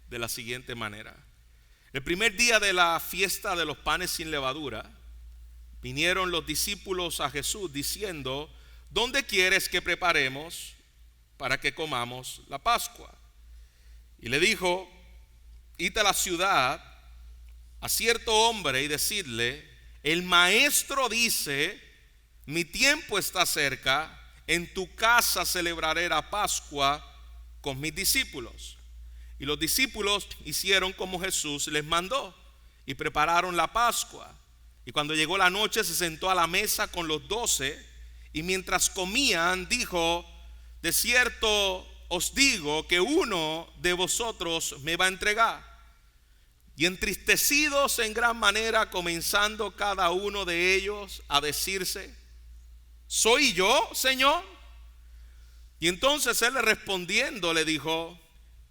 de la siguiente manera. El primer día de la fiesta de los panes sin levadura, vinieron los discípulos a Jesús diciendo: ¿dónde quieres que preparemos para que comamos la Pascua? Y le dijo: id a la ciudad a cierto hombre y decidle: el maestro dice, mi tiempo está cerca, en tu casa celebraré la Pascua con mis discípulos. Y los discípulos hicieron como Jesús les mandó y prepararon la Pascua. Y cuando llegó la noche se sentó a la mesa con los 12, y mientras comían dijo: de cierto os digo que uno de vosotros me va a entregar. Y entristecidos en gran manera, comenzando cada uno de ellos a decirse: ¿soy yo, Señor? Y entonces él respondiendo le dijo: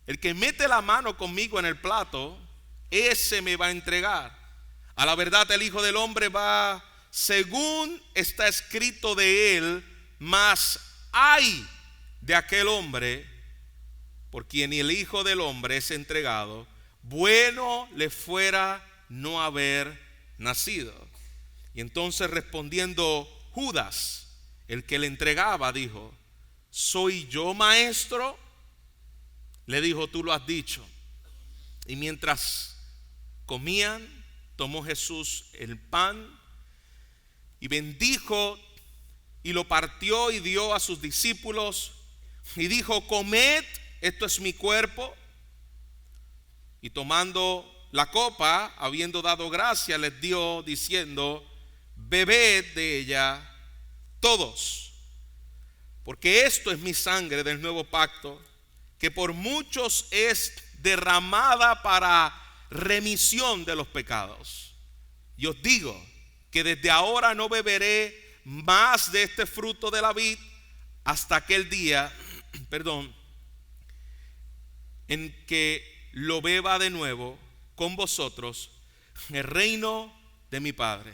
el que mete la mano conmigo en el plato, ese me va a entregar. A la verdad el Hijo del Hombre va según está escrito de él, mas ay de aquel hombre por quien el Hijo del Hombre es entregado. Bueno le fuera no haber nacido. Y entonces respondiendo Judas, el que le entregaba, dijo: ¿soy yo, maestro? Le dijo: tú lo has dicho. Y mientras comían, tomó Jesús el pan y bendijo y lo partió y dio a sus discípulos y dijo: comed, esto es mi cuerpo. Y tomando la copa, habiendo dado gracia, les dio diciendo: bebed de ella todos, porque esto es mi sangre del nuevo pacto, que por muchos es derramada para remisión de los pecados. Y os digo que desde ahora no beberé más de este fruto de la vid hasta aquel día, en que lo beba de nuevo con vosotros en el reino de mi Padre.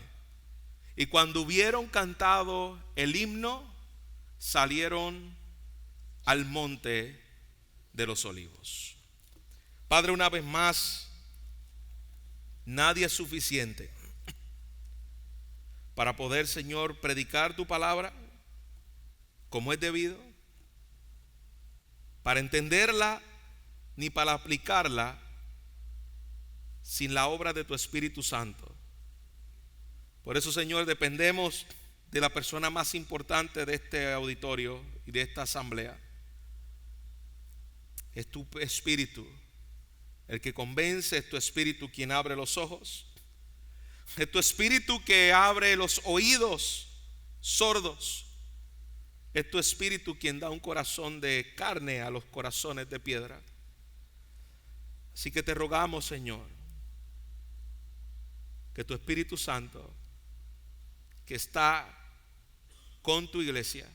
Y cuando hubieron cantado el himno, salieron al monte de los olivos. Padre, una vez más, nadie es suficiente para poder, Señor, predicar tu palabra como es debido, para entenderla ni para aplicarla sin la obra de tu Espíritu Santo. Por eso, Señor, dependemos de la persona más importante de este auditorio y de esta asamblea. Es tu Espíritu el que convence, es tu Espíritu quien abre los ojos, es tu Espíritu que abre los oídos sordos, es tu Espíritu quien da un corazón de carne a los corazones de piedra. Así que te rogamos, Señor, que tu Espíritu Santo, que está con tu iglesia,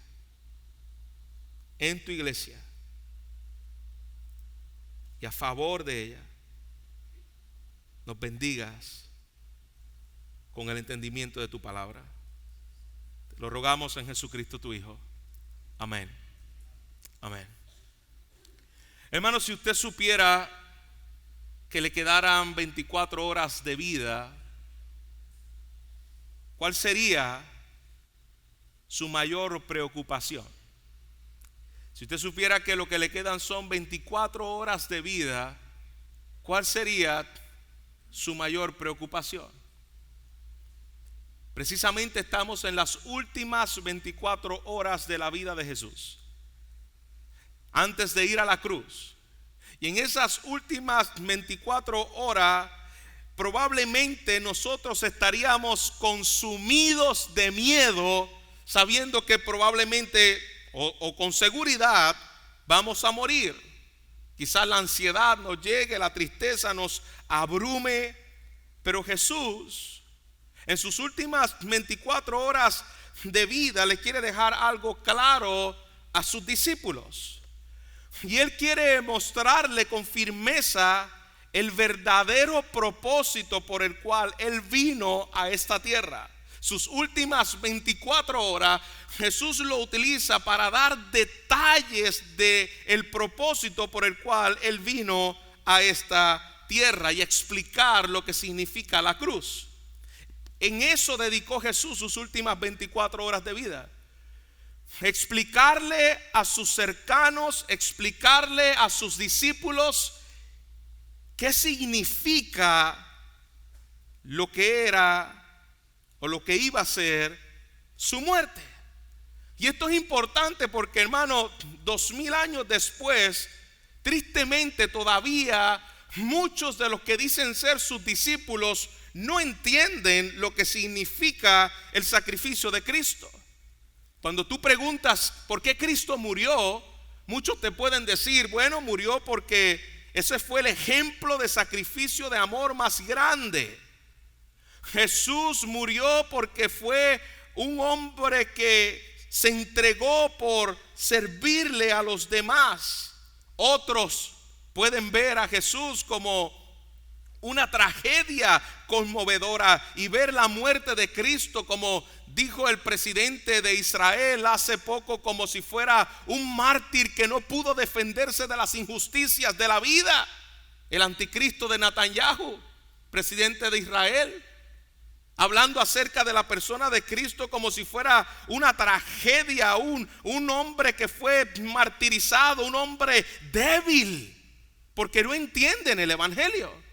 en tu iglesia y a favor de ella, nos bendigas con el entendimiento de tu palabra. Te lo rogamos en Jesucristo tu Hijo. Amén. Amén. Hermano, si usted supiera que le quedaran 24 horas de vida, ¿cuál sería su mayor preocupación? Si usted supiera que lo que le quedan son 24 horas de vida, ¿cuál sería su mayor preocupación? Precisamente estamos en las últimas 24 horas de la vida de Jesús, antes de ir a la cruz. Y en esas últimas 24 horas, probablemente nosotros estaríamos consumidos de miedo, sabiendo que probablemente o con seguridad vamos a morir. Quizás la ansiedad nos llegue, la tristeza nos abrume, pero Jesús en sus últimas 24 horas de vida le quiere dejar algo claro a sus discípulos. Y Él quiere mostrarle con firmeza el verdadero propósito por el cual Él vino a esta tierra. Sus últimas 24 horas Jesús lo utiliza para dar detalles del propósito por el cual Él vino a esta tierra y explicar lo que significa la cruz. En eso dedicó Jesús sus últimas 24 horas de vida. Explicarle a sus cercanos, explicarle a sus discípulos qué significa lo que era o lo que iba a ser su muerte. Y esto es importante porque, hermano, 2000 años después, tristemente todavía muchos de los que dicen ser sus discípulos no entienden lo que significa el sacrificio de Cristo. Cuando tú preguntas por qué Cristo murió, muchos te pueden decir, bueno, murió porque ese fue el ejemplo de sacrificio de amor más grande. Jesús murió porque fue un hombre que se entregó por servirle a los demás. Otros pueden ver a Jesús como una tragedia conmovedora y ver la muerte de Cristo, como dijo el presidente de Israel hace poco, como si fuera un mártir que no pudo defenderse de las injusticias de la vida. El anticristo de Netanyahu, presidente de Israel, hablando acerca de la persona de Cristo como si fuera una tragedia, un hombre que fue martirizado, un hombre débil, porque no entienden el evangelio.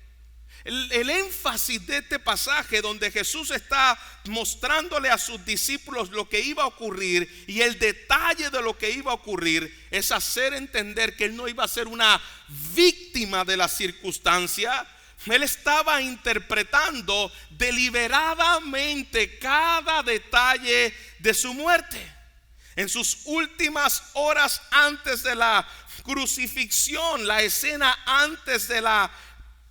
El énfasis de este pasaje, donde Jesús está mostrándole a sus discípulos lo que iba a ocurrir y el detalle de lo que iba a ocurrir, es hacer entender que él no iba a ser una víctima de la circunstancia. Él estaba interpretando deliberadamente cada detalle de su muerte. En sus últimas horas antes de la crucifixión, la escena antes de la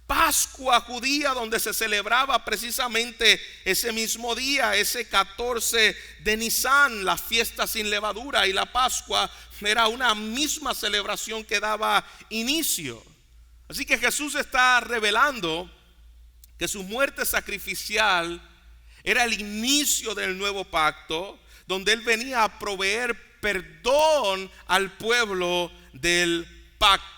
Pascua judía, donde se celebraba precisamente ese mismo día, ese 14 de Nisan, la fiesta sin levadura, y la Pascua era una misma celebración que daba inicio. Así que Jesús está revelando que su muerte sacrificial era el inicio del nuevo pacto, donde él venía a proveer perdón al pueblo del pacto.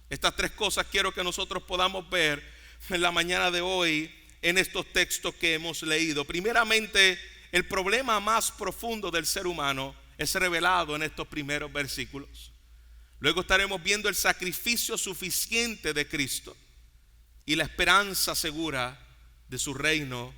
Estas tres cosas quiero que nosotros podamos ver en la mañana de hoy en estos textos que hemos leído. Primeramente, el problema más profundo del ser humano es revelado en estos primeros versículos. Luego estaremos viendo el sacrificio suficiente de Cristo y la esperanza segura de su reino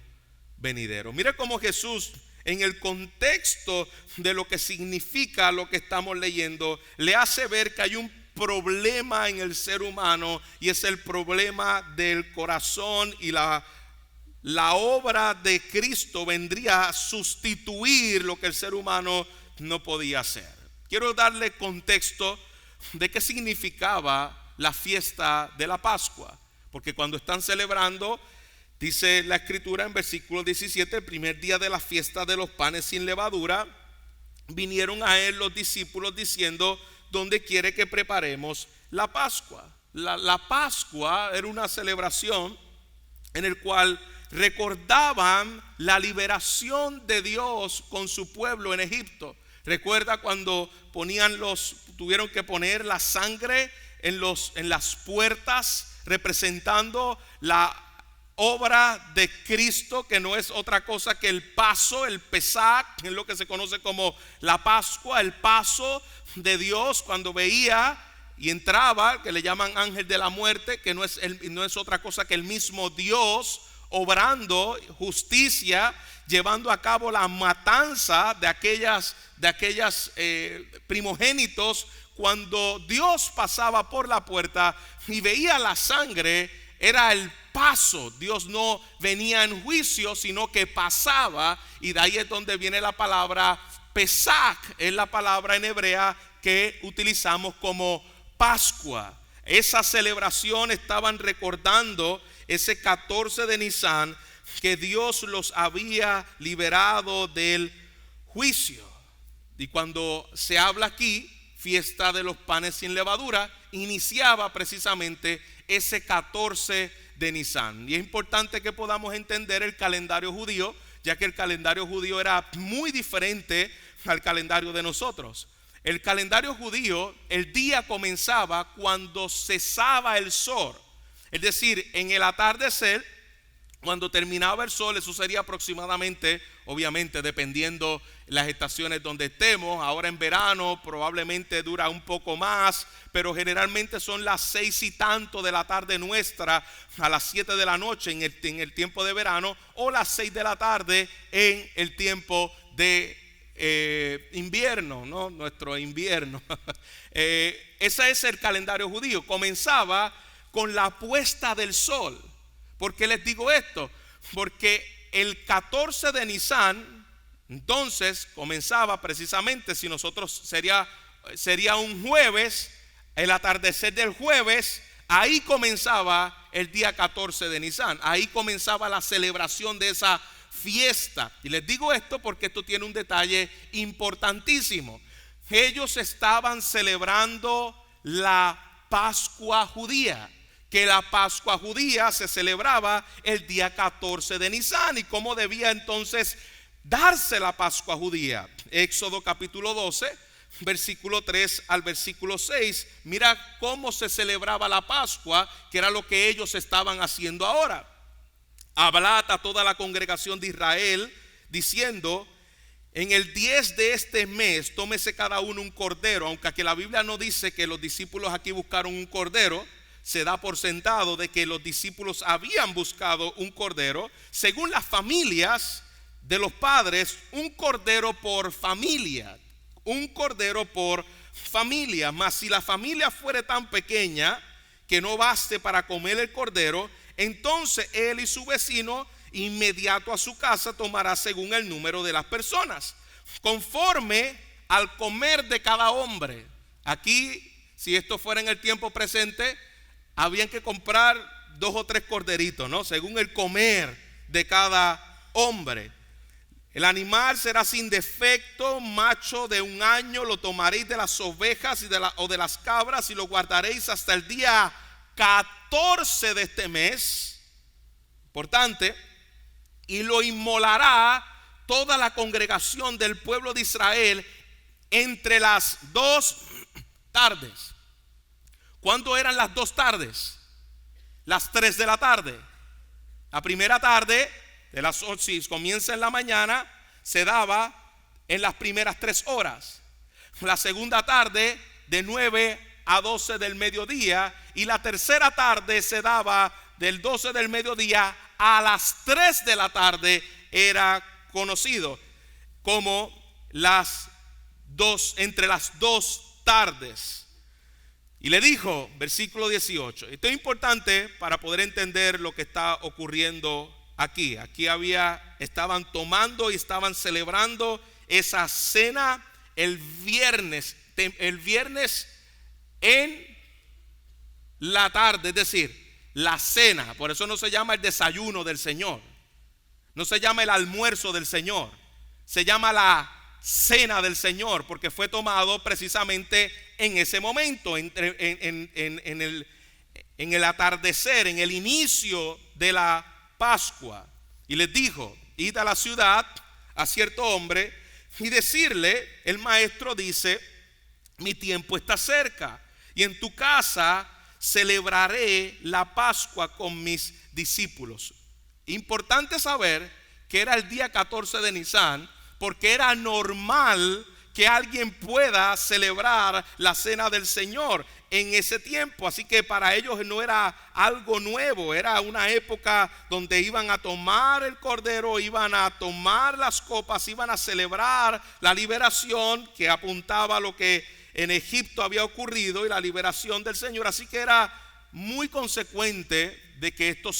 venidero. Mira cómo Jesús, en el contexto de lo que significa lo que estamos leyendo, le hace ver que hay un problema en el ser humano, y es el problema del corazón, y la obra de Cristo vendría a sustituir lo que el ser humano no podía hacer. Quiero darle contexto de qué significaba la fiesta de la Pascua, porque cuando están celebrando, dice la escritura en versículo 17, el primer día de la fiesta de los panes sin levadura, vinieron a él los discípulos diciendo, ¿dónde quiere que preparemos la Pascua? La Pascua era una celebración en el cual recordaban la liberación de Dios con su pueblo en Egipto. Recuerda cuando tuvieron que poner la sangre en las puertas, representando la obra de Cristo, que no es otra cosa que el paso, el Pesach, es lo que se conoce como la Pascua, el paso de Dios cuando veía y entraba, que le llaman ángel de la muerte, que no es otra cosa que el mismo Dios obrando justicia, llevando a cabo la matanza de aquellas primogénitos. Cuando Dios pasaba por la puerta y veía la sangre, era el paso. Dios no venía en juicio, sino que pasaba, y de ahí es donde viene la palabra Pesach, es la palabra en hebrea que utilizamos como Pascua. Esa celebración estaban recordando ese 14 de Nisan, que Dios los había liberado del juicio. Y cuando se habla aquí, fiesta de los panes sin levadura, iniciaba precisamente ese 14 de Nisan. Y es importante que podamos entender el calendario judío, ya que el calendario judío era muy diferente al calendario de nosotros. El calendario judío, el día comenzaba cuando cesaba el sol. Es decir, en el atardecer, cuando terminaba el sol, eso sería aproximadamente, obviamente dependiendo las estaciones donde estemos. Ahora en verano probablemente dura un poco más, pero generalmente son las 6 y tanto de la tarde nuestra a las 7 de la noche en el tiempo de verano, o las 6 de la tarde en el tiempo de invierno, ¿no? Nuestro invierno. Ese es el calendario judío. Comenzaba con la puesta del sol. ¿Por qué les digo esto? Porque el 14 de Nisan, entonces comenzaba precisamente, si nosotros sería un jueves, el atardecer del jueves, ahí comenzaba el día 14 de Nisan, ahí comenzaba la celebración de esa fiesta. Y les digo esto porque esto tiene un detalle importantísimo. Ellos estaban celebrando la Pascua judía, que la Pascua judía se celebraba el día 14 de Nisan. ¿Y cómo debía entonces darse la Pascua judía? Éxodo capítulo 12, versículo 3 al versículo 6. Mira cómo se celebraba la Pascua, que era lo que ellos estaban haciendo ahora. Hablad a toda la congregación de Israel, diciendo: en el 10 de este mes, tómese cada uno un cordero. Aunque aquí la Biblia no dice que los discípulos aquí buscaron un cordero, se da por sentado de que los discípulos habían buscado un cordero. Según las familias de los padres, un cordero por familia. Un cordero por familia. Mas si la familia fuere tan pequeña que no baste para comer el cordero, entonces él y su vecino inmediato a su casa tomará según el número de las personas, conforme al comer de cada hombre. Aquí, si esto fuera en el tiempo presente, habían que comprar 2 o 3 corderitos, ¿no? Según el comer de cada hombre. El animal será sin defecto, macho de 1 año. Lo tomaréis de las ovejas o de las cabras, y lo guardaréis hasta el día 14 de este mes. Importante. Y lo inmolará toda la congregación del pueblo de Israel entre las 2 tardes. ¿Cuándo eran las 2 tardes? Las 3 de la tarde. La primera tarde de las 8, si comienza en la mañana, se daba en las primeras 3 horas. La segunda tarde de 9 a 12 del mediodía, y la tercera tarde se daba del 12 del mediodía a las 3 de la tarde. Era conocido como entre las 2 tardes. Y le dijo, versículo 18, esto es importante para poder entender lo que está ocurriendo aquí. Aquí estaban tomando y estaban celebrando esa cena el viernes en la tarde, es decir, la cena. Por eso no se llama el desayuno del Señor, no se llama el almuerzo del Señor, se llama la cena del Señor, porque fue tomado precisamente en ese momento, en el atardecer, en el inicio de la Pascua. Y les dijo: id a la ciudad a cierto hombre y decirle: el maestro dice, mi tiempo está cerca, y en tu casa celebraré la Pascua con mis discípulos. Importante saber que era el día 14 de Nisan, porque era normal que alguien pueda celebrar la cena del Señor en ese tiempo. Así que para ellos no era algo nuevo, era una época donde iban a tomar el cordero, iban a tomar las copas, iban a celebrar la liberación que apuntaba a lo que en Egipto había ocurrido y la liberación del Señor. Así que era muy consecuente de que esto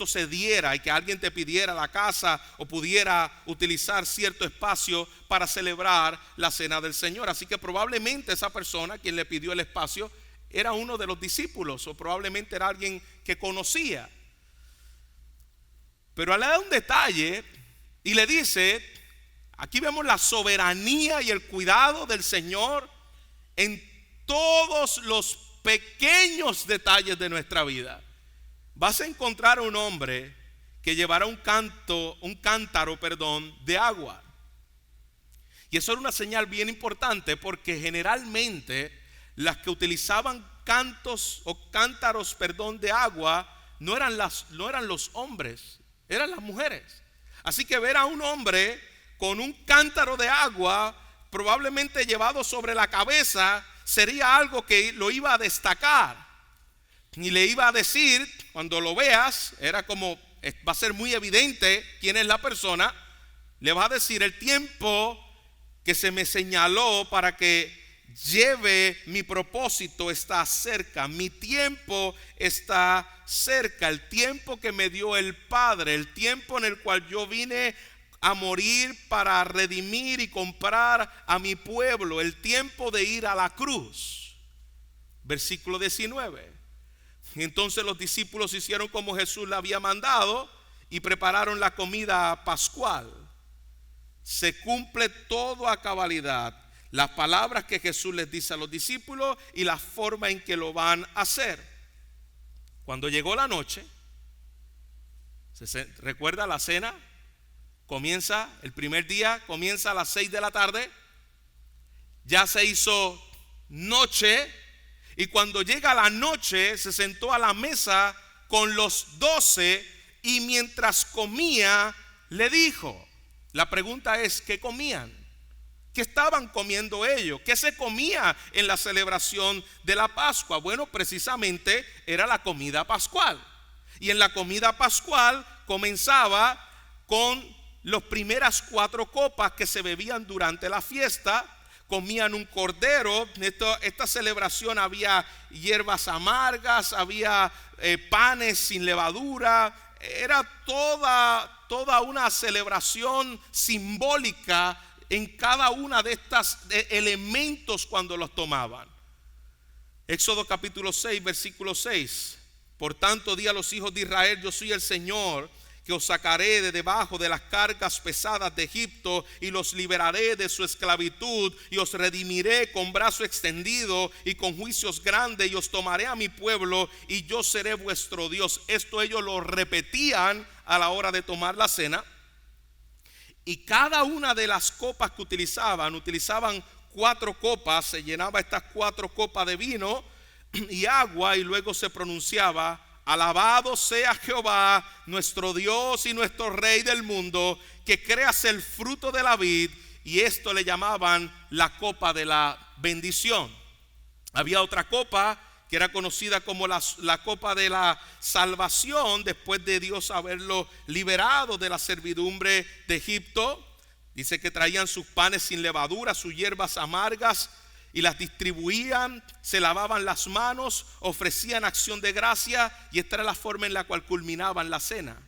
se diera y que alguien te pidiera la casa o pudiera utilizar cierto espacio para celebrar la cena del Señor. Así que probablemente esa persona quien le pidió el espacio era uno de los discípulos, o probablemente era alguien que conocía. Pero le da un detalle y le dice: aquí vemos la soberanía y el cuidado del Señor en todos los pequeños detalles de nuestra vida. Vas a encontrar un hombre que llevará un cántaro de agua. Y eso era una señal bien importante, porque generalmente las que utilizaban cantos o cántaros, de agua, no eran los hombres, eran las mujeres. Así que ver a un hombre con un cántaro de agua probablemente llevado sobre la cabeza sería algo que lo iba a destacar y le iba a decir, cuando lo veas, era como, va a ser muy evidente quién es la persona. Le va a decir: el tiempo que se me señaló para que lleve mi propósito está cerca, mi tiempo está cerca, el tiempo que me dio el Padre, el tiempo en el cual yo vine a morir para redimir y comprar a mi pueblo, el tiempo de ir a la cruz. Versículo 19. Entonces los discípulos hicieron como Jesús le había mandado y prepararon la comida pascual. Se cumple todo a cabalidad las palabras que Jesús les dice a los discípulos y la forma en que lo van a hacer. Cuando llegó la noche, ¿recuerda la cena? Comienza, el primer día comienza a las 6 de la tarde. Ya se hizo noche, y cuando llega la noche se sentó a la mesa con los 12, y mientras comía le dijo. La pregunta es: ¿qué comían? ¿Qué estaban comiendo ellos? ¿Qué se comía en la celebración de la Pascua? Bueno, precisamente era la comida pascual. Y en la comida pascual comenzaba con las primeras 4 copas que se bebían durante la fiesta. Comían un cordero. Esta celebración había hierbas amargas, había panes sin levadura. Era toda una celebración simbólica en cada una de estas elementos cuando los tomaban. Éxodo capítulo 6, versículo 6. Por tanto, di a los hijos de Israel: yo soy el Señor, que os sacaré de debajo de las cargas pesadas de Egipto, y los liberaré de su esclavitud, y os redimiré con brazo extendido y con juicios grandes, y os tomaré a mi pueblo, y yo seré vuestro Dios. Esto ellos lo repetían a la hora de tomar la cena. Y cada una de las copas que utilizaban 4 copas. Se llenaba estas 4 copas de vino y agua, y luego se pronunciaba: alabado sea Jehová, nuestro Dios y nuestro Rey del mundo, que creas el fruto de la vid. Y esto le llamaban la copa de la bendición. Había otra copa que era conocida como la copa de la salvación, después de Dios haberlo liberado de la servidumbre de Egipto. Dice que traían sus panes sin levadura, sus hierbas amargas, y las distribuían, se lavaban las manos, ofrecían acción de gracia, y esta era la forma en la cual culminaban la cena.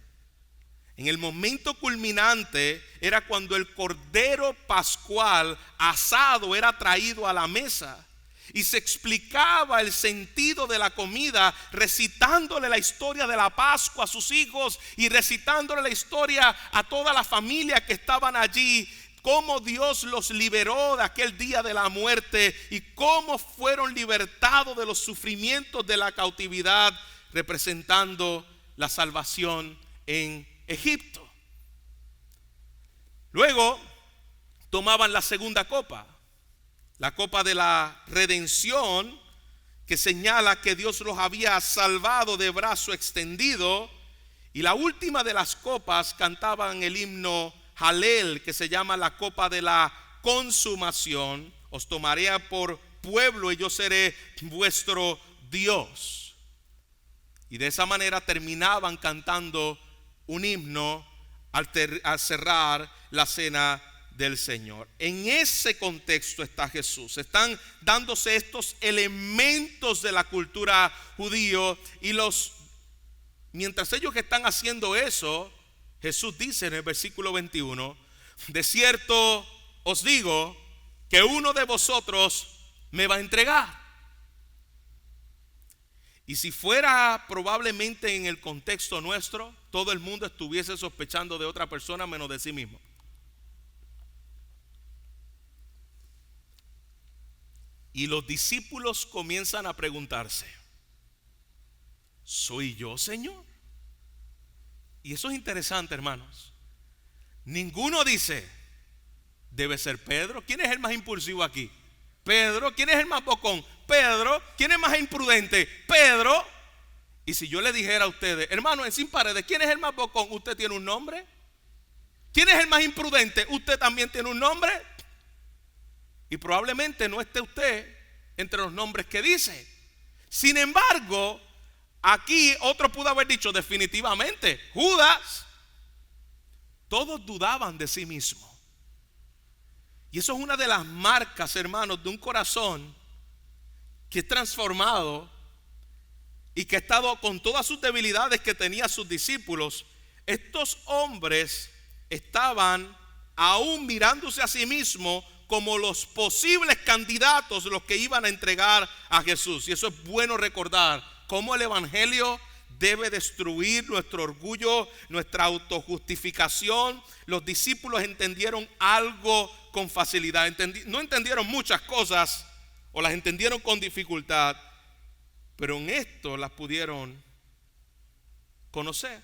En el momento culminante era cuando el cordero pascual asado era traído a la mesa, y se explicaba el sentido de la comida, recitándole la historia de la Pascua a sus hijos, y recitándole la historia a toda la familia que estaban allí, cómo Dios los liberó de aquel día de la muerte, y cómo fueron libertados de los sufrimientos de la cautividad, representando la salvación en Egipto. Luego tomaban la segunda copa, la copa de la redención, que señala que Dios los había salvado de brazo extendido. Y la última de las copas cantaban el himno Halel, que se llama la copa de la consumación. Os tomaré por pueblo y yo seré vuestro Dios. Y de esa manera terminaban cantando un himno al cerrar la cena del Señor. En ese contexto está Jesús. Están dándose estos elementos de la cultura judío, y mientras ellos están haciendo eso, Jesús dice en el versículo 21: de cierto os digo que uno de vosotros me va a entregar. Y si fuera probablemente en el contexto nuestro, todo el mundo estuviese sospechando de otra persona menos de sí mismo. Y los discípulos comienzan a preguntarse: ¿soy yo, Señor? Y eso es interesante, hermanos. Ninguno dice: Debe ser Pedro. ¿Quién es el más impulsivo aquí? Pedro. ¿Quién es el más bocón? Pedro. ¿Quién es más imprudente? Pedro. Y si yo le dijera a ustedes, hermano, en Sin Paredes, ¿quién es el más bocón? ¿Usted tiene un nombre? ¿Quién es el más imprudente? ¿Usted también tiene un nombre? Y probablemente no esté usted entre los nombres que dice. Sin embargo, aquí otro pudo haber dicho definitivamente, Judas. Todos dudaban de sí mismos. Y eso es una de las marcas, hermanos, de un corazón que es transformado y que ha estado con todas sus debilidades que tenían sus discípulos. Estos hombres estaban aún mirándose a sí mismos como los posibles candidatos, los que iban a entregar a Jesús. Y eso es bueno recordar cómo el evangelio debe destruir nuestro orgullo, nuestra autojustificación. Los discípulos entendieron algo con facilidad. No entendieron muchas cosas o las entendieron con dificultad, pero en esto las pudieron conocer.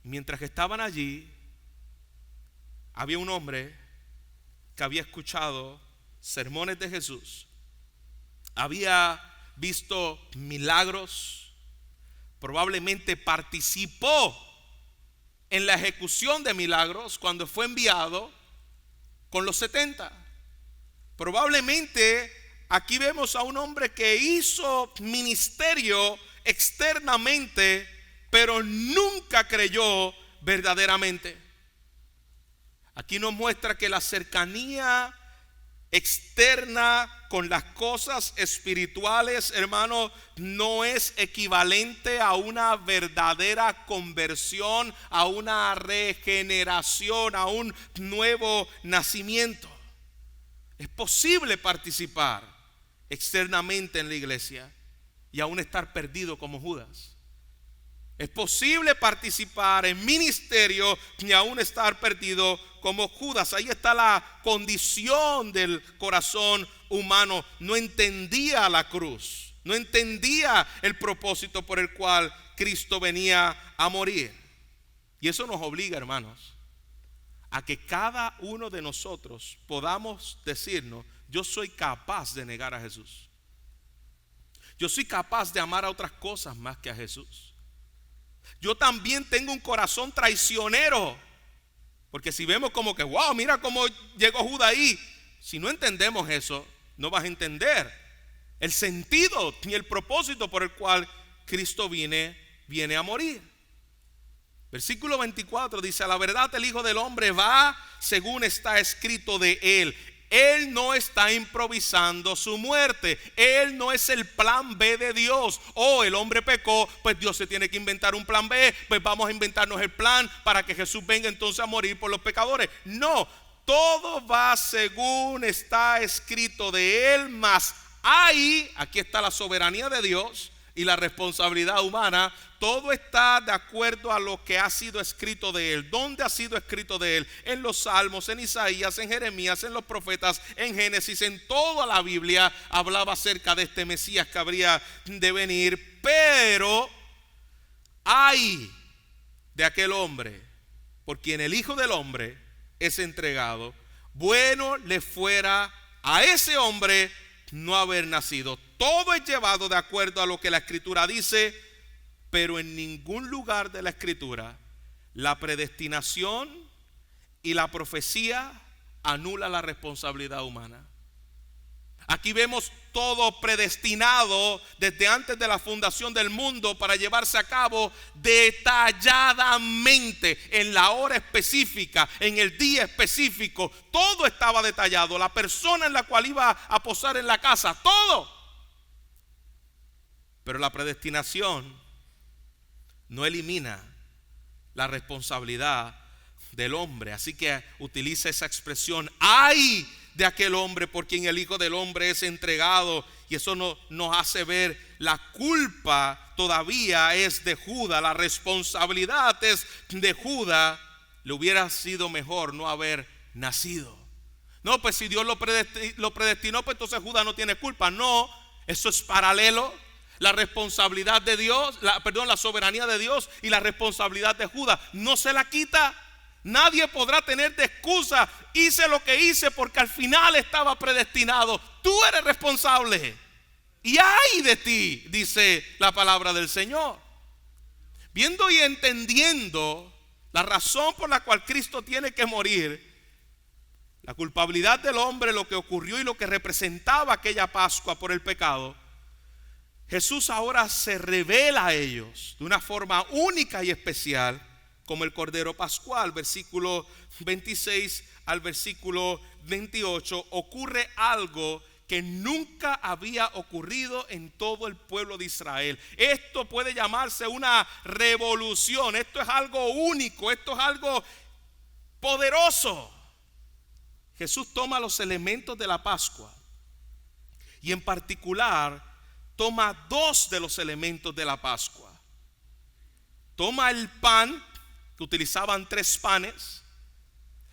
Mientras que estaban allí, había un hombre que había escuchado sermones de Jesús, había visto milagros, probablemente participó en la ejecución de milagros cuando fue enviado con los 70. Probablemente aquí vemos a un hombre que hizo ministerio externamente, pero nunca creyó verdaderamente. Aquí nos muestra que la cercanía externa con las cosas espirituales, hermano, no es equivalente a una verdadera conversión, a una regeneración, a un nuevo nacimiento. Es posible participar externamente en la iglesia y aún estar perdido como Judas. Es posible participar en ministerio y aún estar perdido como Judas. Ahí está la condición del corazón humano. No entendía la cruz, no entendía el propósito por el cual Cristo venía a morir. Y eso nos obliga, hermanos, a que cada uno de nosotros podamos decirnos: yo soy capaz de negar a Jesús. Yo soy capaz de amar a otras cosas más que a Jesús. Yo también tengo un corazón traicionero. Porque si vemos como que, wow, mira cómo llegó Judas ahí. Si no entendemos eso, no vas a entender el sentido ni el propósito por el cual Cristo viene a morir. Versículo 24 dice: a la verdad el Hijo del Hombre va según está escrito de él. Él no está improvisando su muerte. Él no es el plan B de Dios. El hombre pecó, pues Dios se tiene que inventar un plan B. Pues vamos a inventarnos el plan para que Jesús venga entonces a morir por los pecadores. No, todo va según está escrito de él. Mas aquí está la soberanía de Dios y la responsabilidad humana. Todo está de acuerdo a lo que ha sido escrito de él. ¿Dónde ha sido escrito de él? En los Salmos, en Isaías, en Jeremías, en los profetas, en Génesis, en toda la Biblia hablaba acerca de este Mesías que habría de venir. Pero ay de aquel hombre por quien el Hijo del Hombre es entregado. Bueno le fuera a ese hombre no haber nacido. Todo es llevado de acuerdo a lo que la Escritura dice, pero en ningún lugar de la Escritura la predestinación y la profecía anula la responsabilidad humana. Aquí vemos todo predestinado desde antes de la fundación del mundo para llevarse a cabo detalladamente en la hora específica, en el día específico. Todo estaba detallado. La persona en la cual iba a posar en la casa, todo. Pero la predestinación no elimina la responsabilidad del hombre. Así que utiliza esa expresión: ay de aquel hombre por quien el Hijo del Hombre es entregado. Y eso nos hace ver la culpa todavía es de Judas, la responsabilidad es de Judas. Le hubiera sido mejor no haber nacido. No, pues si Dios lo predestinó, pues entonces Judas no tiene culpa. No, eso es paralelo. La responsabilidad de Dios, la soberanía de Dios y la responsabilidad de Judas no se la quita. Nadie podrá tener de excusa, hice lo que hice porque al final estaba predestinado. Tú eres responsable. Y ay de ti, dice la palabra del Señor. Viendo y entendiendo la razón por la cual Cristo tiene que morir, la culpabilidad del hombre, lo que ocurrió y lo que representaba aquella Pascua por el pecado, Jesús ahora se revela a ellos de una forma única y especial como el Cordero Pascual. Versículo 26 al versículo 28 ocurre algo que nunca había ocurrido en todo el pueblo de Israel. Esto puede llamarse una revolución. Esto es algo único, esto es algo poderoso. Jesús toma los elementos de la Pascua y en particular toma dos de los elementos de la Pascua. Toma el pan, que utilizaban 3 panes.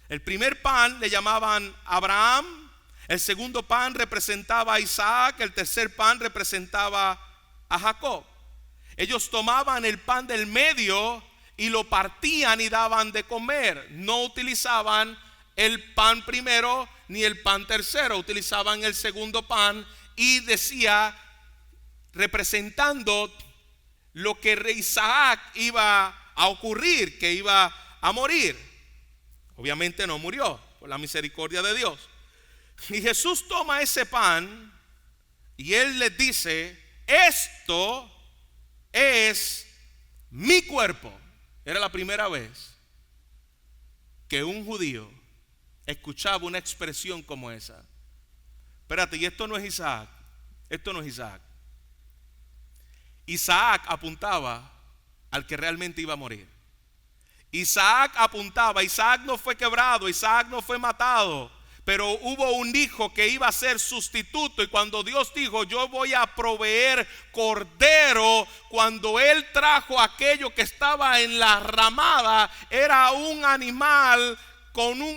El primer pan le llamaban Abraham, el segundo pan representaba a Isaac, el tercer pan representaba a Jacob. Ellos tomaban el pan del medio y lo partían y daban de comer. No utilizaban el pan primero ni el pan tercero, utilizaban el segundo pan y decía, representando lo que Isaac iba a ocurrir, que iba a morir. Obviamente no murió por la misericordia de Dios. Y Jesús toma ese pan y él les dice, esto es mi cuerpo. Era la primera vez que un judío escuchaba una expresión como esa. Espérate, y esto no es Isaac. Esto no es Isaac. Isaac apuntaba al que realmente iba a morir. Isaac no fue quebrado, Isaac no fue matado, pero hubo un hijo que iba a ser sustituto. Y cuando Dios dijo, yo voy a proveer cordero, cuando él trajo aquello que estaba en la ramada, era un animal,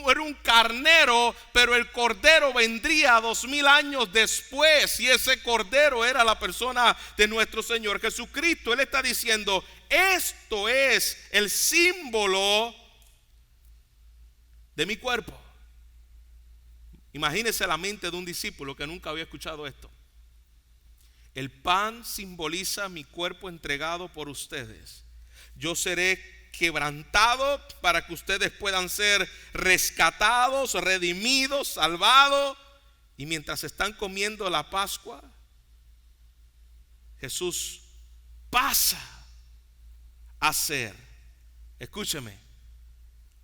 era un carnero, pero el cordero vendría 2000 años después, y ese cordero era la persona de nuestro Señor Jesucristo. Él está diciendo, esto es el símbolo de mi cuerpo. Imagínese la mente de un discípulo que nunca había escuchado esto. El pan simboliza mi cuerpo entregado por ustedes. Yo seré quebrantado para que ustedes puedan ser rescatados, redimidos, salvados. Y mientras están comiendo la Pascua, Jesús pasa a ser, escúcheme,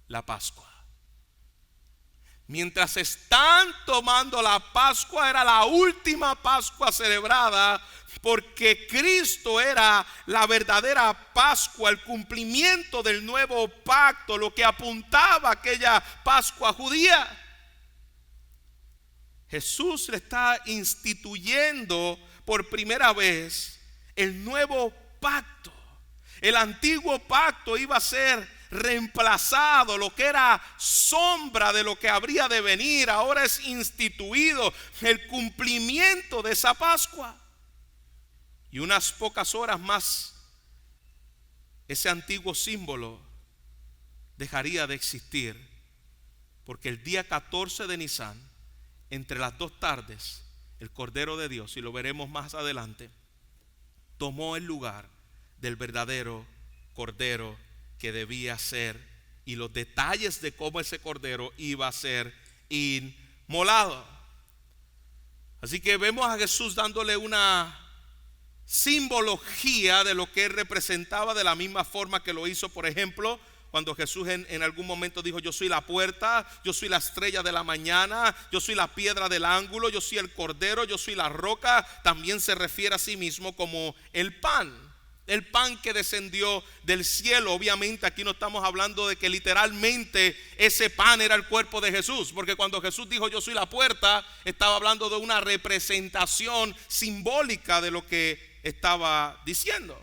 la Pascua. Mientras están tomando la Pascua, era la última Pascua celebrada, porque Cristo era la verdadera Pascua, el cumplimiento del nuevo pacto, lo que apuntaba a aquella Pascua judía. Jesús le está instituyendo por primera vez el nuevo pacto. El antiguo pacto iba a ser reemplazado, lo que era sombra de lo que habría de venir, ahora es instituido el cumplimiento de esa Pascua. Y unas pocas horas más, ese antiguo símbolo dejaría de existir, porque el día 14 de Nisan, entre las 2 tardes, el Cordero de Dios, y lo veremos más adelante, tomó el lugar del verdadero Cordero que debía ser, y los detalles de cómo ese Cordero iba a ser inmolado. Así que vemos a Jesús dándole una simbología de lo que él representaba, de la misma forma que lo hizo, por ejemplo, cuando Jesús en algún momento dijo, yo soy la puerta, yo soy la estrella de la mañana, yo soy la piedra del ángulo, yo soy el cordero, yo soy la roca. También se refiere a sí mismo como el pan que descendió del cielo. Obviamente aquí no estamos hablando de que literalmente ese pan era el cuerpo de Jesús, porque cuando Jesús dijo yo soy la puerta, estaba hablando de una representación simbólica de lo que estaba diciendo.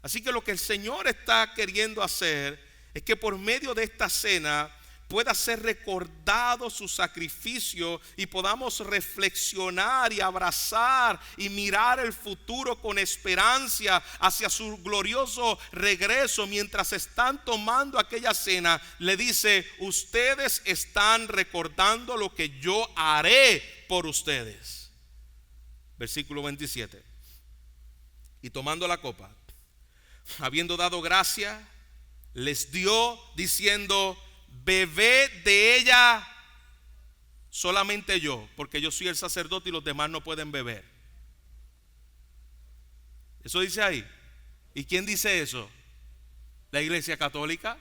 Así que lo que el Señor está queriendo hacer es que por medio de esta cena pueda ser recordado su sacrificio y podamos reflexionar y abrazar y mirar el futuro con esperanza hacia su glorioso regreso. Mientras están tomando aquella cena, le dice: ustedes están recordando lo que yo haré por ustedes. Versículo 27. Y tomando la copa, habiendo dado gracia, les dio diciendo: bebed de ella solamente yo, porque yo soy el sacerdote y los demás no pueden beber. Eso dice ahí. ¿Y quién dice eso? La Iglesia Católica.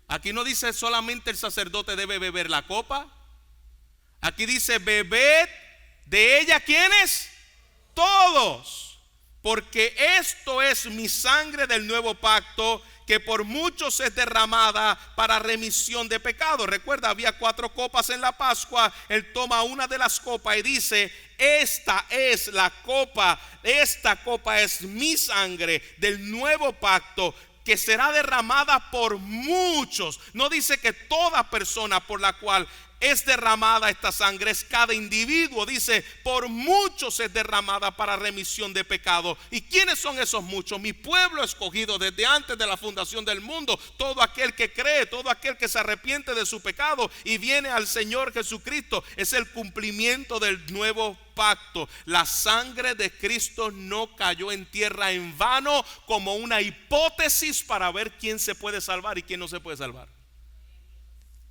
Aquí no dice solamente el sacerdote debe beber la copa. Aquí dice: bebed de ella. ¿Quiénes? Todos, porque esto es mi sangre del nuevo pacto, que por muchos es derramada para remisión de pecados. Recuerda, había 4 copas en la Pascua. Él toma una de las copas y dice: esta es la copa, esta copa es mi sangre del nuevo pacto, que será derramada por muchos. No dice que toda persona por la cual es derramada esta sangre es cada individuo. Dice: por muchos es derramada para remisión de pecado. ¿Y quiénes son esos muchos? Mi pueblo escogido desde antes de la fundación del mundo. Todo aquel que cree, todo aquel que se arrepiente de su pecado y viene al Señor Jesucristo. Es el cumplimiento del nuevo pacto. La sangre de Cristo no cayó en tierra en vano como una hipótesis para ver quién se puede salvar y quién no se puede salvar.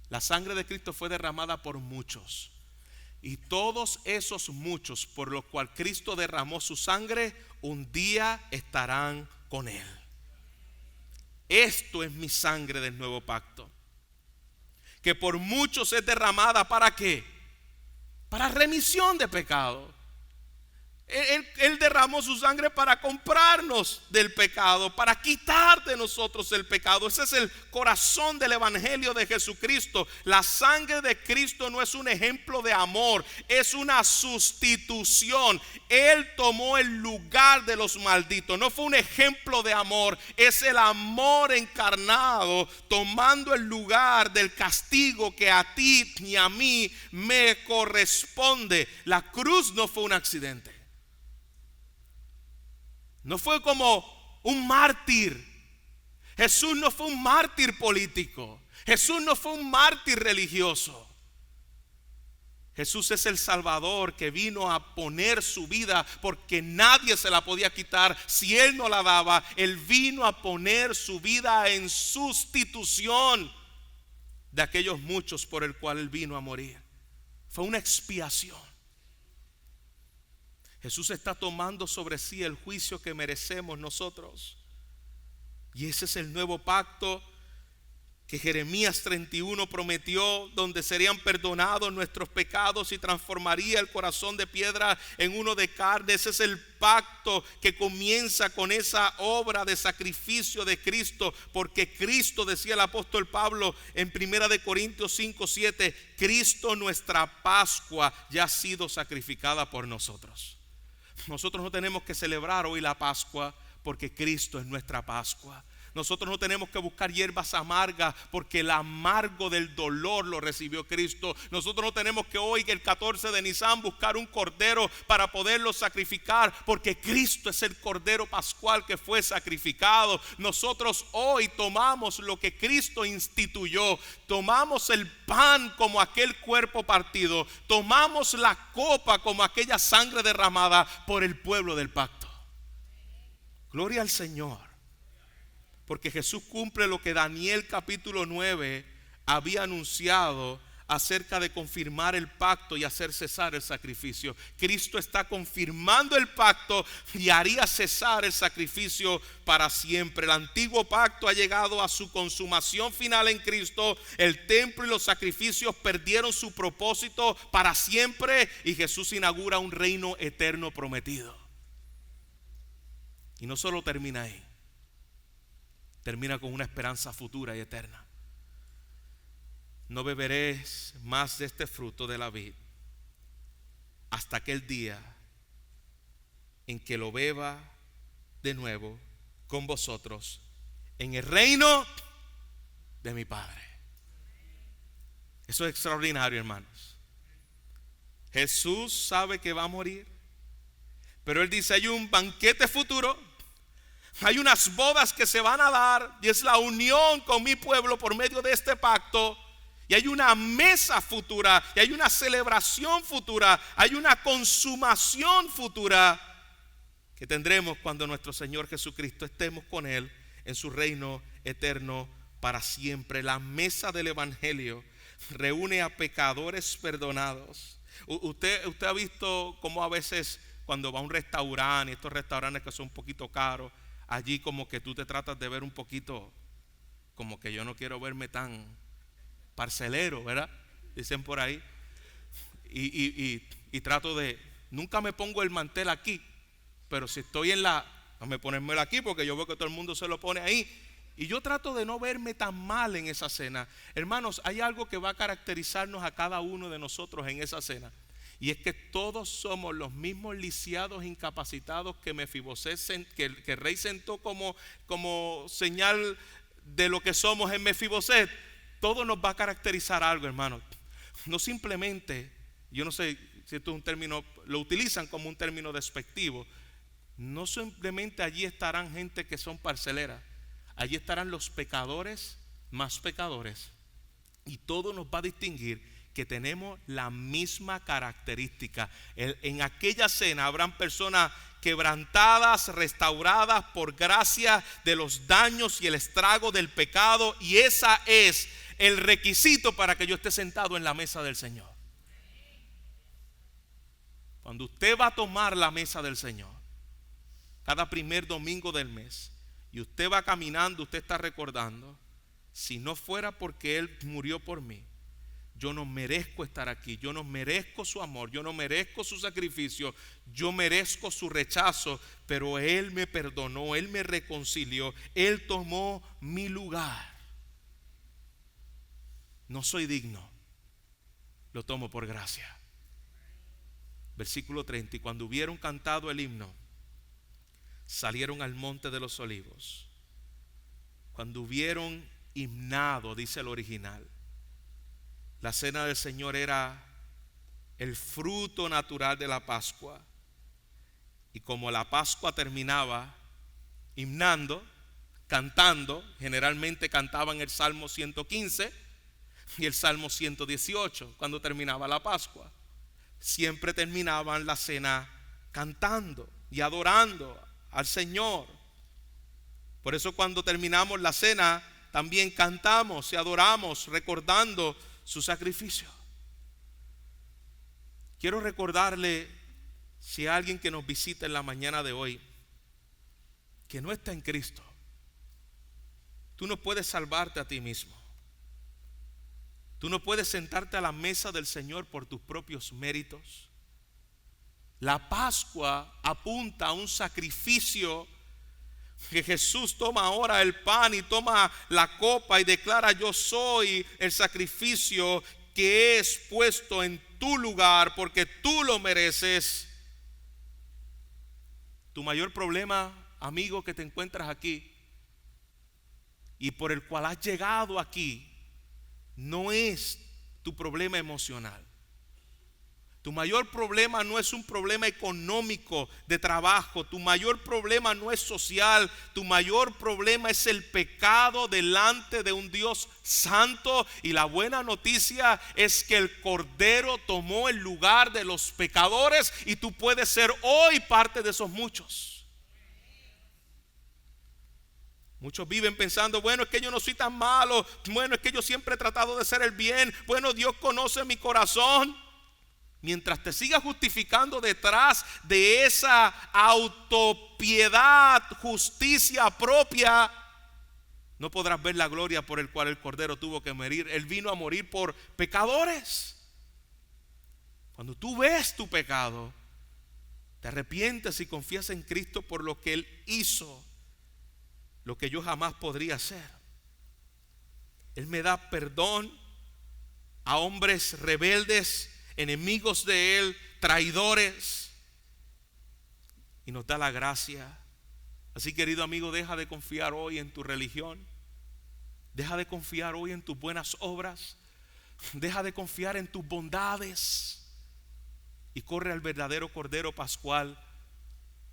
La sangre de Cristo fue derramada por muchos, y todos esos muchos por los cuales Cristo derramó su sangre, un día estarán con Él. Esto es mi sangre del nuevo pacto, que por muchos es derramada. ¿Para qué? Para remisión de pecado. Él derramó su sangre para comprarnos del pecado, para quitar de nosotros el pecado. Ese es el corazón del evangelio de Jesucristo. La sangre de Cristo no es un ejemplo de amor, es una sustitución. Él tomó el lugar de los malditos. No fue un ejemplo de amor, es el amor encarnado, tomando el lugar del castigo que a ti y a mí me corresponde. La cruz no fue un accidente. No fue como un mártir. Jesús no fue un mártir político. Jesús no fue un mártir religioso. Jesús es el Salvador que vino a poner su vida porque nadie se la podía quitar si Él no la daba. Él vino a poner su vida en sustitución de aquellos muchos por el cual Él vino a morir. Fue una expiación. Jesús está tomando sobre sí el juicio que merecemos nosotros. Y ese es el nuevo pacto que Jeremías 31 prometió, donde serían perdonados nuestros pecados y transformaría el corazón de piedra en uno de carne. Ese es el pacto que comienza con esa obra de sacrificio de Cristo, porque Cristo, decía el apóstol Pablo en 1 Corintios 5:7, Cristo, nuestra Pascua, ya ha sido sacrificada por nosotros. Nosotros no tenemos que celebrar hoy la Pascua porque Cristo es nuestra Pascua. Nosotros no tenemos que buscar hierbas amargas porque el amargo del dolor lo recibió Cristo. Nosotros no tenemos que hoy, el 14 de Nisan, buscar un cordero para poderlo sacrificar porque Cristo es el cordero pascual que fue sacrificado. Nosotros hoy tomamos lo que Cristo instituyó. Tomamos el pan como aquel cuerpo partido. Tomamos la copa como aquella sangre derramada por el pueblo del pacto. Gloria al Señor. Porque Jesús cumple lo que Daniel capítulo 9 había anunciado acerca de confirmar el pacto y hacer cesar el sacrificio. Cristo está confirmando el pacto y haría cesar el sacrificio para siempre. El antiguo pacto ha llegado a su consumación final en Cristo. El templo y los sacrificios perdieron su propósito para siempre y Jesús inaugura un reino eterno prometido. Y no solo termina ahí. Termina con una esperanza futura y eterna. No beberéis más de este fruto de la vid hasta aquel día en que lo beba de nuevo con vosotros en el reino de mi Padre. Eso es extraordinario, hermanos. Jesús sabe que va a morir, pero Él dice, hay un banquete futuro, hay unas bodas que se van a dar, y es la unión con mi pueblo por medio de este pacto. Y hay una mesa futura, y hay una celebración futura, hay una consumación futura que tendremos cuando nuestro Señor Jesucristo estemos con Él en su reino eterno para siempre. La mesa del Evangelio reúne a pecadores perdonados. Usted ha visto cómo a veces cuando va a un restaurante, estos restaurantes que son un poquito caros, allí como que tú te tratas de ver un poquito, como que yo no quiero verme tan parcelero, ¿verdad? Dicen por ahí. Y trato de, nunca me pongo el mantel aquí, pero si estoy no me ponérmelo aquí porque yo veo que todo el mundo se lo pone ahí. Y yo trato de no verme tan mal en esa cena. Hermanos, hay algo que va a caracterizarnos a cada uno de nosotros en esa cena. Y es que todos somos los mismos lisiados, incapacitados que Mefibosét, que el rey sentó como señal de lo que somos en Mefibosét. Todo nos va a caracterizar algo, hermanos. No simplemente, yo no sé si esto es un término, lo utilizan como un término despectivo. No simplemente allí estarán gente que son parceleras. Allí estarán los pecadores más pecadores. Y todo nos va a distinguir que tenemos la misma característica. En aquella cena habrán personas quebrantadas, restauradas por gracia de los daños y el estrago del pecado. Y esa es el requisito para que yo esté sentado en la mesa del Señor. Cuando usted va a tomar la mesa del Señor, cada primer domingo del mes, y usted va caminando, usted está recordando, si no fuera porque Él murió por mí, yo no merezco estar aquí, yo no merezco su amor, yo no merezco su sacrificio, yo merezco su rechazo, pero Él me perdonó, Él me reconcilió, Él tomó mi lugar. No soy digno, lo tomo por gracia. Versículo 30, y cuando hubieron cantado el himno, salieron al monte de los olivos. Cuando hubieron himnado, dice el original, la cena del Señor era el fruto natural de la Pascua. Y como la Pascua terminaba himnando, cantando, generalmente cantaban el Salmo 115 y el Salmo 118 cuando terminaba la Pascua. Siempre terminaban la cena cantando y adorando al Señor. Por eso cuando terminamos la cena también cantamos y adoramos recordando su sacrificio. Quiero recordarle, si hay alguien que nos visita en la mañana de hoy que no está en Cristo, tú no puedes salvarte a ti mismo. Tú no puedes sentarte a la mesa del Señor por tus propios méritos. La Pascua apunta a un sacrificio que Jesús toma ahora el pan y toma la copa y declara: yo soy el sacrificio que es puesto en tu lugar porque tú lo mereces. Tu mayor problema, amigo, que te encuentras aquí y por el cual has llegado aquí, no es tu problema emocional. Tu mayor problema no es un problema económico de trabajo. Tu mayor problema no es social. Tu mayor problema es el pecado delante de un Dios santo. Y la buena noticia es que el Cordero tomó el lugar de los pecadores y tú puedes ser hoy parte de esos muchos. Muchos viven pensando: bueno, es que yo no soy tan malo. Bueno, es que yo siempre he tratado de hacer el bien. Bueno, Dios conoce mi corazón. Mientras te sigas justificando detrás de esa autopiedad, justicia propia, no podrás ver la gloria por el cual el Cordero tuvo que morir. Él vino a morir por pecadores. Cuando tú ves tu pecado, te arrepientes y confías en Cristo por lo que Él hizo, lo que yo jamás podría hacer. Él me da perdón a hombres rebeldes, enemigos de Él, traidores, y nos da la gracia. Así, querido amigo, deja de confiar hoy en tu religión, deja de confiar hoy en tus buenas obras, Deja de confiar en tus bondades y corre al verdadero Cordero Pascual,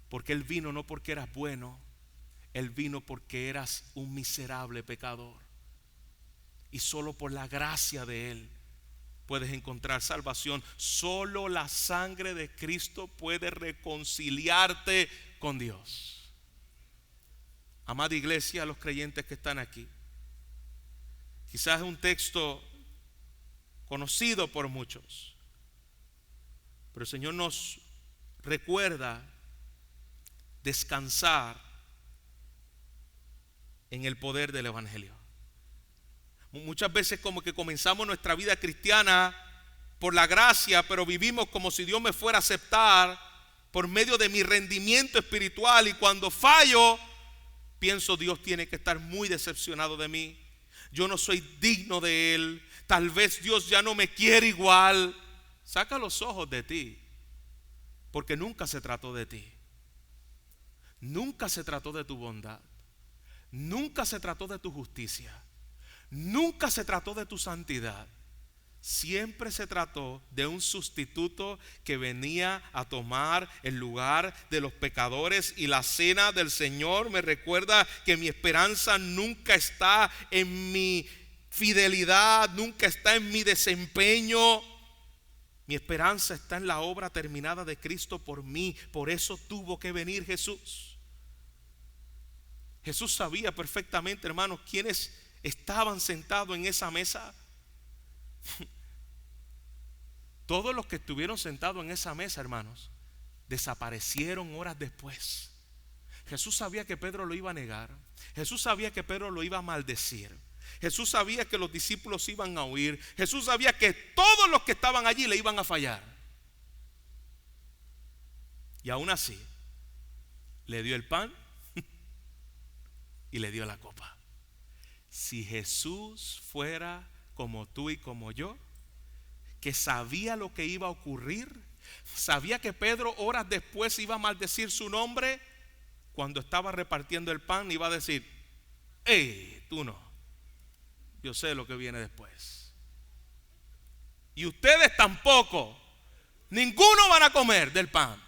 porque Él vino no porque eras bueno, Él vino porque eras un miserable pecador. Y solo por la gracia de Él puedes encontrar salvación. Solo la sangre de Cristo puede reconciliarte con Dios. Amada iglesia, los creyentes que están aquí, quizás es un texto conocido por muchos, pero el Señor nos recuerda descansar en el poder del Evangelio. Muchas veces como que comenzamos nuestra vida cristiana por la gracia, pero vivimos como si Dios me fuera a aceptar por medio de mi rendimiento espiritual, y cuando fallo pienso Dios tiene que estar muy decepcionado de mí, yo no soy digno de Él, tal vez Dios ya no me quiere igual. Saca los ojos de ti, porque nunca se trató de ti, nunca se trató de tu bondad, nunca se trató de tu justicia, nunca se trató de tu santidad. Siempre se trató de un sustituto que venía a tomar el lugar de los pecadores. Y la cena del Señor me recuerda que mi esperanza nunca está en mi fidelidad, nunca está en mi desempeño. Mi esperanza está en la obra terminada de Cristo por mí. Por eso tuvo que venir Jesús. Jesús sabía perfectamente, hermanos, quiénes estaban sentados en esa mesa. Todos los que estuvieron sentados en esa mesa, hermanos, desaparecieron horas después. Jesús sabía que Pedro lo iba a negar. Jesús sabía que Pedro lo iba a maldecir. Jesús sabía que los discípulos iban a huir. Jesús sabía que todos los que estaban allí le iban a fallar. Y aún así le dio el pan y le dio la copa. Si Jesús fuera como tú y como yo, que sabía lo que iba a ocurrir, sabía que Pedro horas después iba a maldecir su nombre, cuando estaba repartiendo el pan iba a decir: hey, tú no, yo sé lo que viene después. Y ustedes tampoco, ninguno van a comer del pan,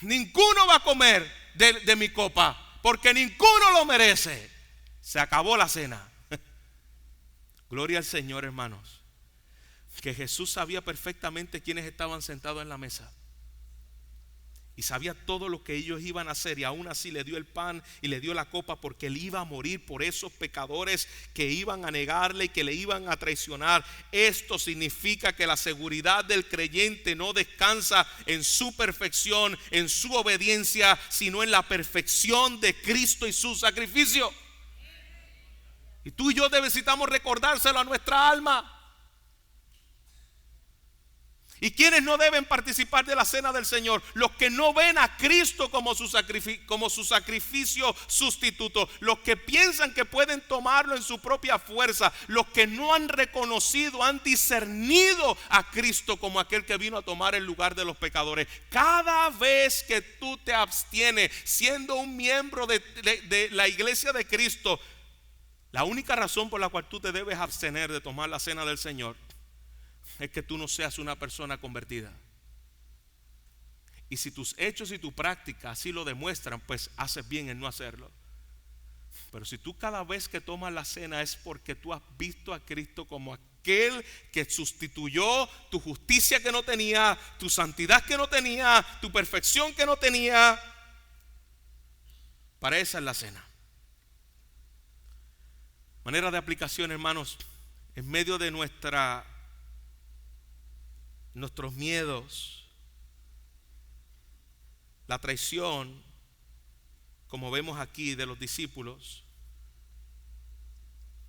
ninguno va a comer de mi copa, porque ninguno lo merece. Se acabó la cena. Gloria al Señor, hermanos, que Jesús sabía perfectamente quiénes estaban sentados en la mesa y sabía todo lo que ellos iban a hacer, y aún así le dio el pan y le dio la copa, porque él iba a morir por esos pecadores que iban a negarle y que le iban a traicionar. Esto significa que la seguridad del creyente no descansa en su perfección, en su obediencia, sino en la perfección de Cristo y su sacrificio. Y tú y yo necesitamos recordárselo a nuestra alma. ¿Y quiénes no deben participar de la cena del Señor? Los que no ven a Cristo como su sacrificio sustituto, los que piensan que pueden tomarlo en su propia fuerza, los que no han reconocido, han discernido a Cristo como aquel que vino a tomar el lugar de los pecadores. Cada vez que tú te abstienes siendo un miembro de la iglesia de Cristo, la única razón por la cual tú te debes abstener de tomar la cena del Señor es que tú no seas una persona convertida. Y si tus hechos y tu práctica así lo demuestran, pues haces bien en no hacerlo. Pero si tú cada vez que tomas la cena es porque tú has visto a Cristo como aquel que sustituyó tu justicia que no tenía, tu santidad que no tenía, tu perfección que no tenía, para esa es la cena. Manera de aplicación, hermanos, en medio de nuestros miedos, la traición, como vemos aquí de los discípulos,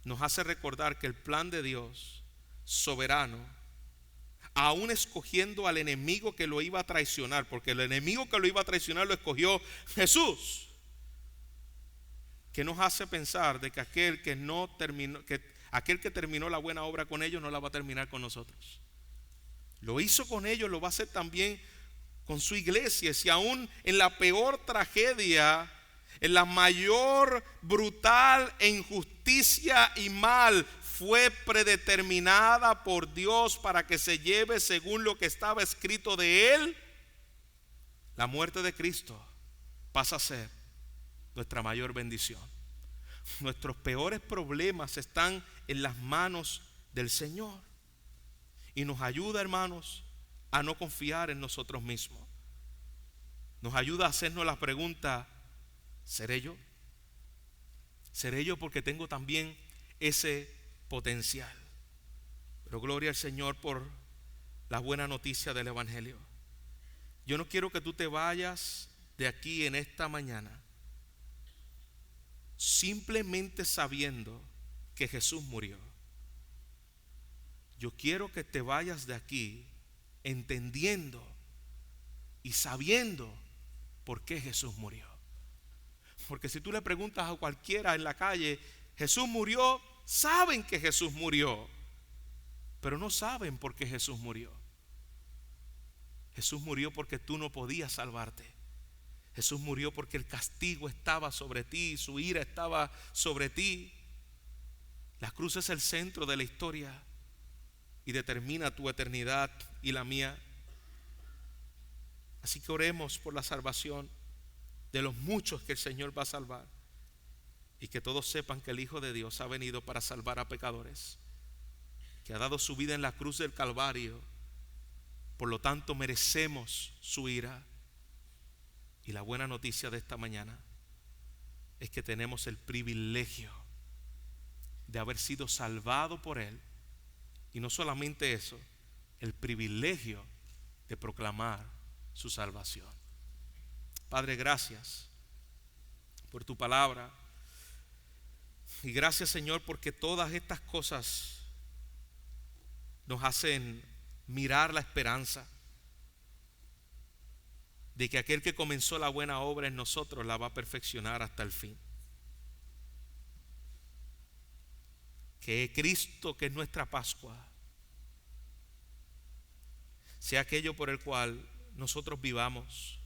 nos hace recordar que el plan de Dios soberano, aún escogiendo al enemigo que lo iba a traicionar, porque el enemigo que lo iba a traicionar lo escogió Jesús, que nos hace pensar de que aquel que terminó la buena obra con ellos no la va a terminar con nosotros. Lo hizo con ellos, lo va a hacer también con su iglesia. Si aún en la peor tragedia, en la mayor brutal e injusticia y mal, fue predeterminada por Dios para que se lleve según lo que estaba escrito de Él, la muerte de Cristo pasa a ser nuestra mayor bendición. Nuestros peores problemas están en las manos del Señor. Y nos ayuda, hermanos, a no confiar en nosotros mismos. Nos ayuda a hacernos la pregunta: ¿seré yo? ¿Seré yo? Porque tengo también ese potencial. Pero gloria al Señor por la buena noticia del Evangelio. Yo no quiero que tú te vayas de aquí en esta mañana simplemente sabiendo que Jesús murió. Yo quiero que te vayas de aquí entendiendo y sabiendo por qué Jesús murió. Porque si tú le preguntas a cualquiera en la calle, Jesús murió, saben que Jesús murió, pero no saben por qué Jesús murió. Jesús murió porque tú no podías salvarte. Jesús murió porque el castigo estaba sobre ti, su ira estaba sobre ti. La cruz es el centro de la historia y determina tu eternidad y la mía. Así que oremos por la salvación de los muchos que el Señor va a salvar, y que todos sepan que el Hijo de Dios ha venido para salvar a pecadores, que ha dado su vida en la cruz del Calvario. Por lo tanto, merecemos su ira. Y la buena noticia de esta mañana es que tenemos el privilegio de haber sido salvados por Él. Y no solamente eso, el privilegio de proclamar su salvación. Padre, gracias por tu palabra. Y gracias, Señor, porque todas estas cosas nos hacen mirar la esperanza de que aquel que comenzó la buena obra en nosotros la va a perfeccionar hasta el fin. Que Cristo, que es nuestra Pascua, sea aquello por el cual nosotros vivamos,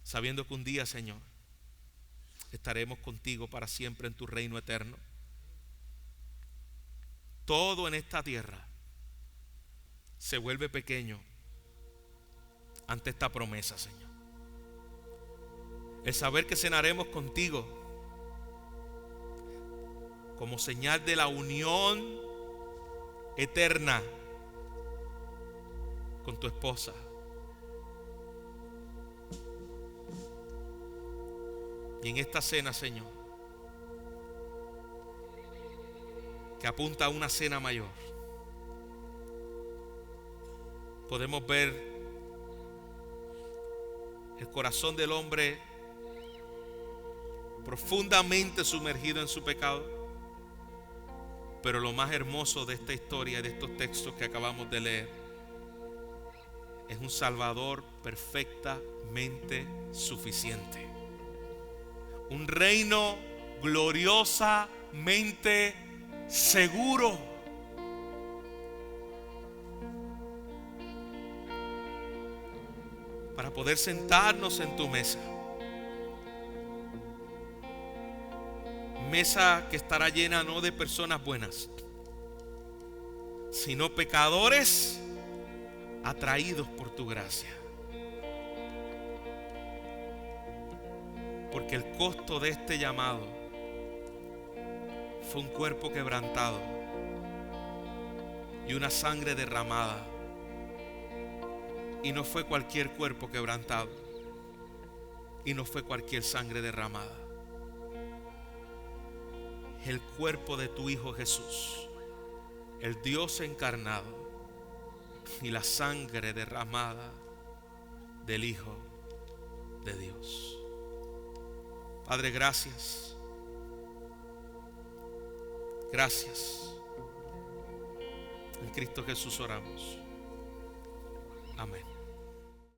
sabiendo que un día, Señor, estaremos contigo para siempre en tu reino eterno. Todo en esta tierra se vuelve pequeño ante esta promesa, Señor. El saber que cenaremos contigo como señal de la unión eterna con tu esposa. Y en esta cena, Señor, que apunta a una cena mayor, podemos ver el corazón del hombre profundamente sumergido en su pecado. Pero lo más hermoso de esta historia, de estos textos que acabamos de leer, es un Salvador perfectamente suficiente. Un reino gloriosamente seguro. Para poder sentarnos en tu mesa. Mesa que estará llena no de personas buenas, sino pecadores atraídos por tu gracia. Porque el costo de este llamado fue un cuerpo quebrantado y una sangre derramada. Y no fue cualquier cuerpo quebrantado, y no fue cualquier sangre derramada. El cuerpo de tu Hijo Jesús, el Dios encarnado, y la sangre derramada del Hijo de Dios. Padre, gracias. Gracias. En Cristo Jesús oramos. Amén.